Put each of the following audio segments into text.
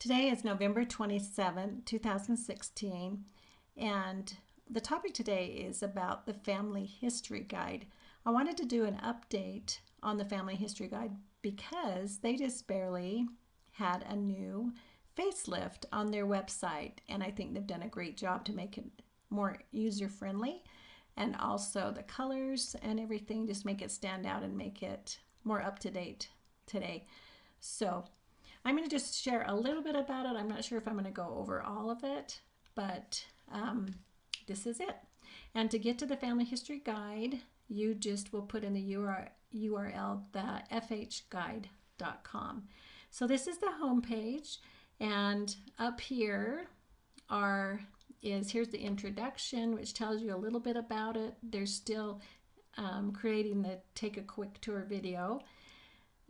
Today is November 27, 2016, and the topic today is about the Family History Guide. I wanted to do an update on the Family History Guide because they just barely had a new facelift on their website, and I think they've done a great job to make it more user-friendly, and also the colors and everything just make it stand out and make it more up-to-date today. So I'm going to just share a little bit about it. I'm not sure if I'm going to go over all of it, but this is it. And to get to the Family History Guide, you just will put in the URL, the fhguide.com. So this is the home page, and up here here's the introduction, which tells you a little bit about it. They're still creating the Take a Quick Tour video.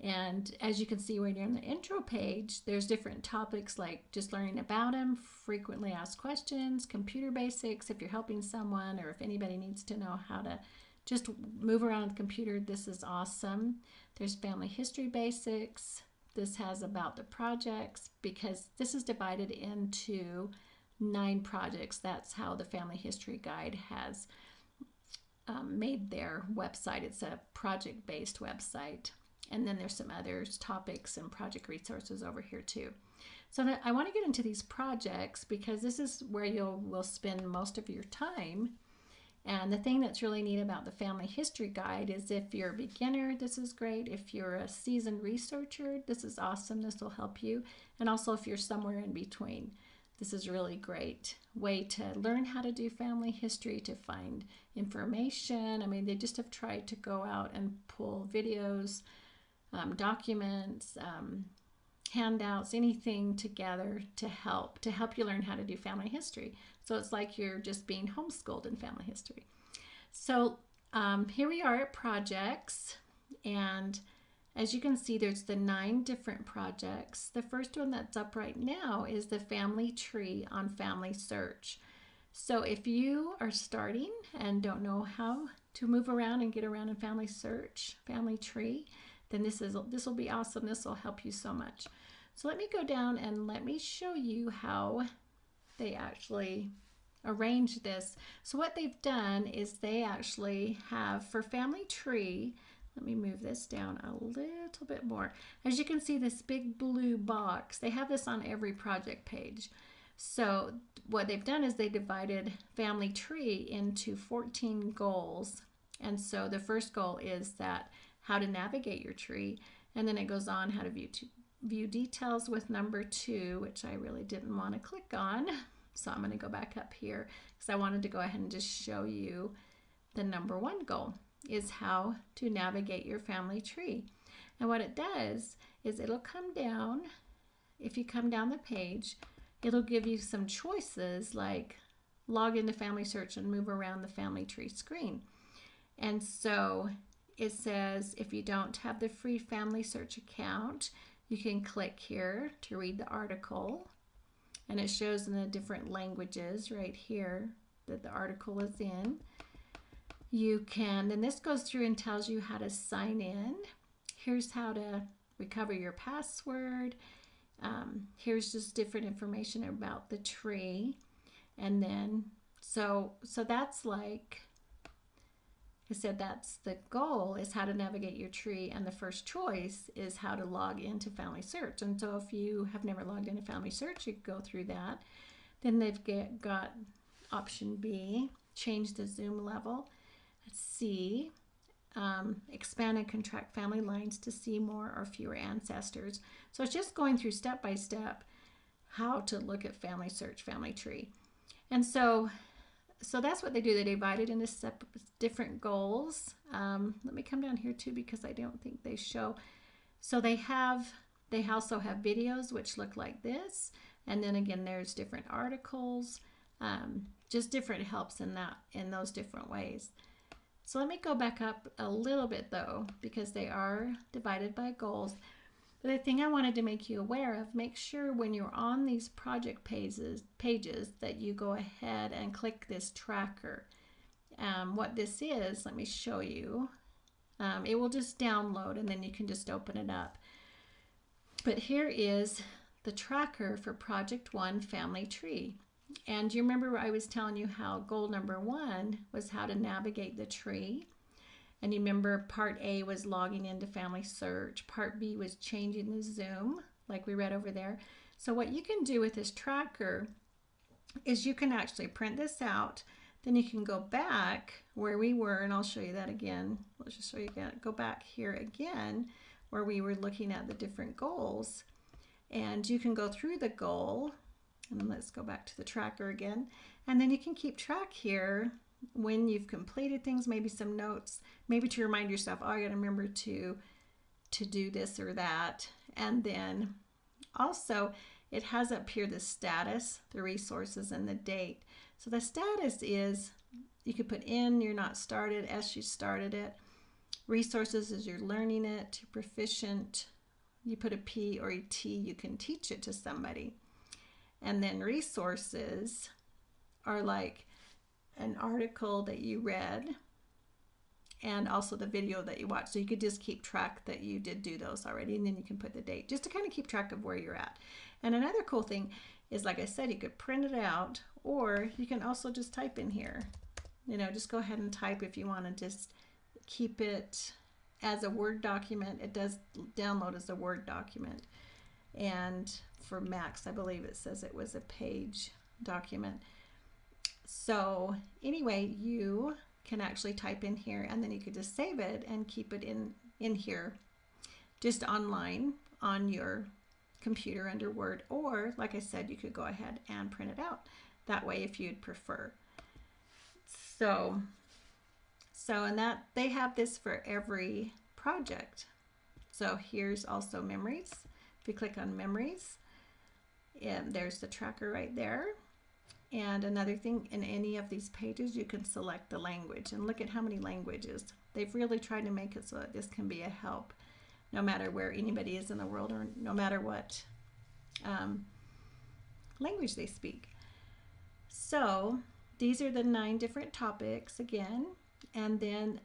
And as you can see when you're on the intro page, there's different topics like just learning about them, frequently asked questions, computer basics if you're helping someone, or if anybody needs to know how to just move around the computer, this is awesome. There's family history basics. This has about the projects, because this is divided into 9 projects. That's how the Family History Guide has made their website. It's a project-based website. And then there's some other topics and project resources over here too. So I want to get into these projects because this is where will spend most of your time. And the thing that's really neat about the Family History Guide is if you're a beginner, this is great. If you're a seasoned researcher, this is awesome. This will help you. And also if you're somewhere in between, this is a really great way to learn how to do family history, to find information. I mean, they just have tried to go out and pull videos, documents, handouts, anything together to help you learn how to do family history. So it's like you're just being homeschooled in family history. So here we are at projects, and as you can see, there's the 9 different projects. The first one that's up right now is the family tree on Family Search. So if you are starting and don't know how to move around and get around in Family Search, Family Tree, then this will be awesome. This will help you so much. So let me go down and let me show you how they actually arrange this. So what they've done is they actually have, for Family Tree, let me move this down a little bit more. As you can see, this big blue box, they have this on every project page. So what they've done is they divided Family Tree into 14 goals. And so the first goal is that how to navigate your tree, and then it goes on how to view details with number 2, which I really didn't want to click on. So I'm going to go back up here because I wanted to go ahead and just show you the number 1 goal is how to navigate your family tree. And what it does is it'll come down. If you come down the page, it'll give you some choices like log into Family Search and move around the family tree screen. And so it says if you don't have the free Family Search account, you can click here to read the article, and it shows in the different languages right here that the article is in. You can, then this goes through and tells you how to sign in. Here's how to recover your password. Here's just different information about the tree. And then, so that's like I said, that's the goal, is how to navigate your tree, and the first choice is how to log into Family Search. And so if you have never logged into Family Search, you go through that. Then they've got option B, change the zoom level. C, expand and contract family lines to see more or fewer ancestors. So it's just going through step by step how to look at Family Search, Family Tree. And so that's what they do. They divide it into different goals. Let me come down here too because I don't think they show. So they also have videos which look like this, and then again there's different articles, just different helps in those different ways. So let me go back up a little bit though, because they are divided by goals. But the thing I wanted to make you aware of, make sure when you're on these project pages that you go ahead and click this tracker. What this is, let me show you. It will just download and then you can just open it up. But here is the tracker for Project 1 Family Tree. And you remember I was telling you how goal number 1 was how to navigate the tree. And you remember part A was logging into Family Search. Part B was changing the zoom, like we read over there. So what you can do with this tracker is you can actually print this out. Then you can go back where we were, and I'll show you that again. Let's just show you again. Go back here again where we were looking at the different goals. And you can go through the goal, and then let's go back to the tracker again. And then you can keep track here when you've completed things, maybe some notes, maybe to remind yourself, oh, I gotta remember to do this or that. And then also it has up here the status, the resources, and the date. So the status is, you could put in, you're not started, S, you started it. Resources is you're learning it, you're proficient. You put a P or a T, you can teach it to somebody. And then resources are like an article that you read and also the video that you watched. So you could just keep track that you did do those already, and then you can put the date just to kind of keep track of where you're at. And another cool thing is, like I said, you could print it out, or you can also just type in here. You know, just go ahead and type if you want to just keep it as a Word document. It does download as a Word document. And for Macs, I believe it says it was a page document. So anyway, you can actually type in here, and then you could just save it and keep it in here, just online on your computer under Word. Or, like I said, you could go ahead and print it out that way if you'd prefer. And that they have this for every project. So here's also memories. If you click on memories, and there's the tracker right there. And another thing, in any of these pages, you can select the language, and look at how many languages. They've really tried to make it so that this can be a help no matter where anybody is in the world, or no matter what language they speak. So these are the 9 different topics again. And then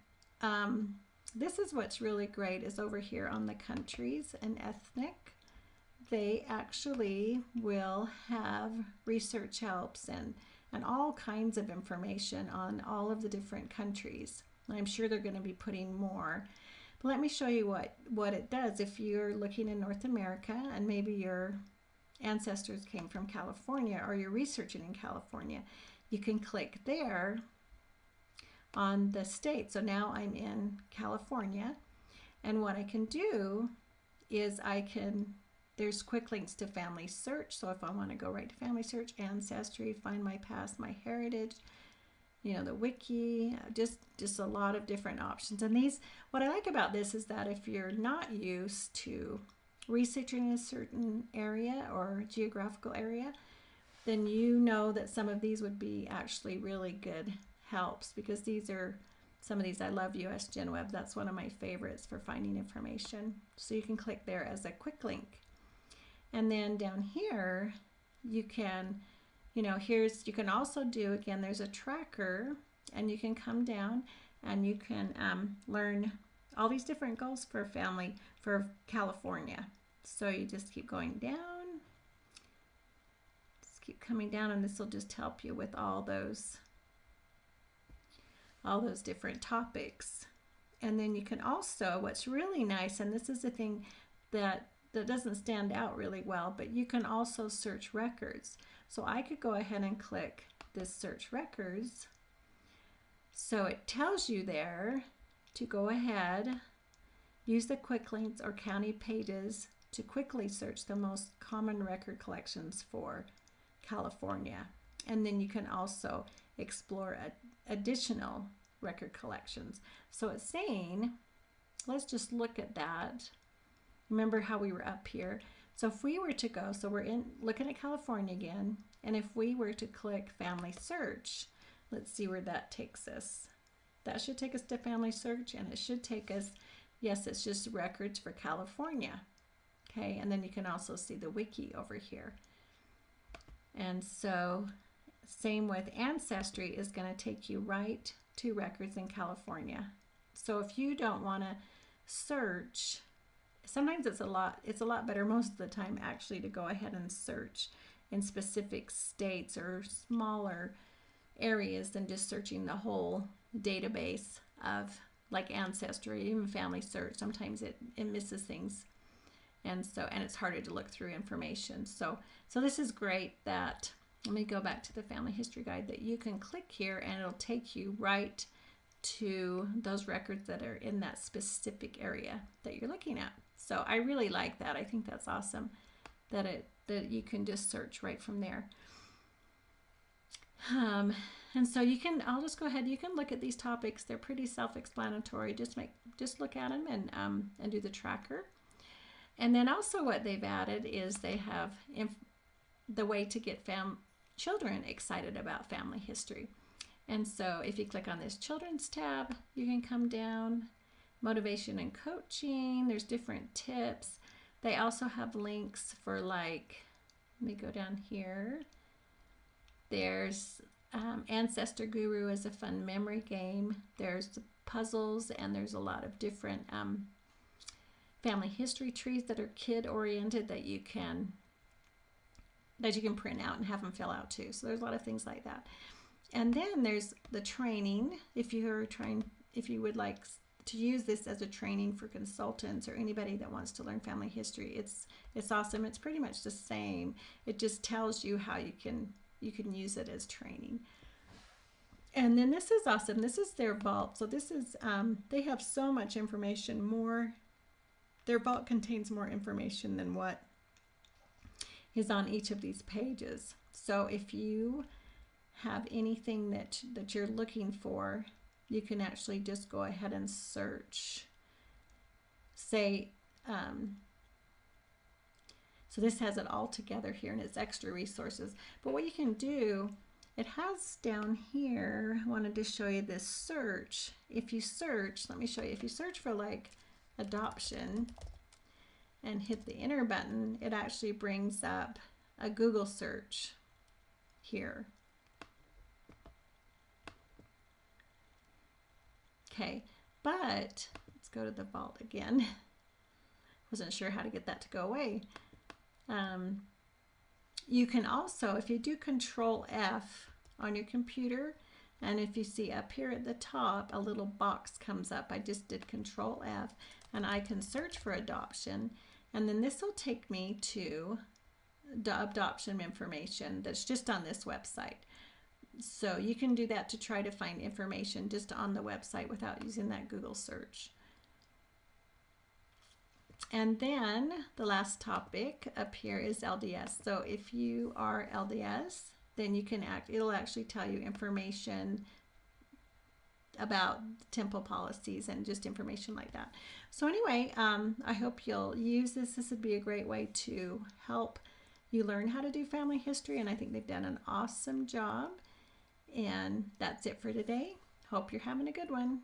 this is what's really great, is over here on the countries and ethnic. They actually will have research helps and all kinds of information on all of the different countries. I'm sure they're going to be putting more. But let me show you what it does. If you're looking in North America and maybe your ancestors came from California, or you're researching in California, you can click there on the state. So now I'm in California, and what I can do is there's quick links to Family Search. So if I want to go right to Family Search, Ancestry, Find My Past, My Heritage, you know, the wiki, just a lot of different options. And these, what I like about this is that if you're not used to researching a certain area or geographical area, then you know that some of these would be actually really good helps, because these are some of these. I love US Gen Web. That's one of my favorites for finding information. So you can click there as a quick link. And then down here, you can, you know, you can also do, again, there's a tracker, and you can come down and you can learn all these different goals for family for California. So you just keep going down, just keep coming down, and this will just help you with all those different topics. And then you can also, what's really nice, and this is the thing that doesn't stand out really well, but you can also search records. So I could go ahead and click this search records. So it tells you there to go ahead, use the quick links or county pages to quickly search the most common record collections for California. And then you can also explore additional record collections. So it's saying, let's just look at that. Remember how we were up here. So if we were to go, so we're looking at California again, and if we were to click Family Search, let's see where that takes us. That should take us to Family Search, and it should take us, yes, it's just records for California. Okay, and then you can also see the wiki over here. And so same with Ancestry is going to take you right to records in California. So if you don't want to search sometimes it's a lot better most of the time actually to go ahead and search in specific states or smaller areas than just searching the whole database of like Ancestry, even Family Search. Sometimes it misses things, and it's harder to look through information. So this is great that, let me go back to the Family History Guide, that you can click here and it'll take you right to those records that are in that specific area that you're looking at. So I really like that. I think that's awesome that you can just search right from there. And so I'll just go ahead, you can look at these topics. They're pretty self-explanatory. Just look at them and do the tracker. And then also what they've added is they have the way to get children excited about family history. And so if you click on this Children's tab, you can come down, Motivation and Coaching, there's different tips. They also have links for, like, let me go down here. There's Ancestor Guru is a fun memory game. There's puzzles, and there's a lot of different family history trees that are kid-oriented that you can print out and have them fill out too. So there's a lot of things like that. And then there's the training. If you would like to use this as a training for consultants or anybody that wants to learn family history, it's awesome. It's pretty much the same. It just tells you how you can use it as training. And then this is awesome. This is their vault. So this is they have so much information. Their vault contains more information than what is on each of these pages. So if you have anything that you're looking for, you can actually just go ahead and search. Say, so this has it all together here, and it's extra resources. But what you can do, it has down here, I wanted to show you this search. If you search, let me show you, if you search for like adoption and hit the enter button, it actually brings up a Google search here. Okay, but let's go to the vault again. Wasn't sure how to get that to go away. You can also, if you do Control F on your computer, and if you see up here at the top, a little box comes up. I just did Control F, and I can search for adoption, and then this will take me to the adoption information that's just on this website. So you can do that to try to find information just on the website without using that Google search. And then the last topic up here is LDS. So if you are LDS, then you can it'll actually tell you information about temple policies and just information like that. So anyway, I hope you'll use this. This would be a great way to help you learn how to do family history, and I think they've done an awesome job. And that's it for today. Hope you're having a good one.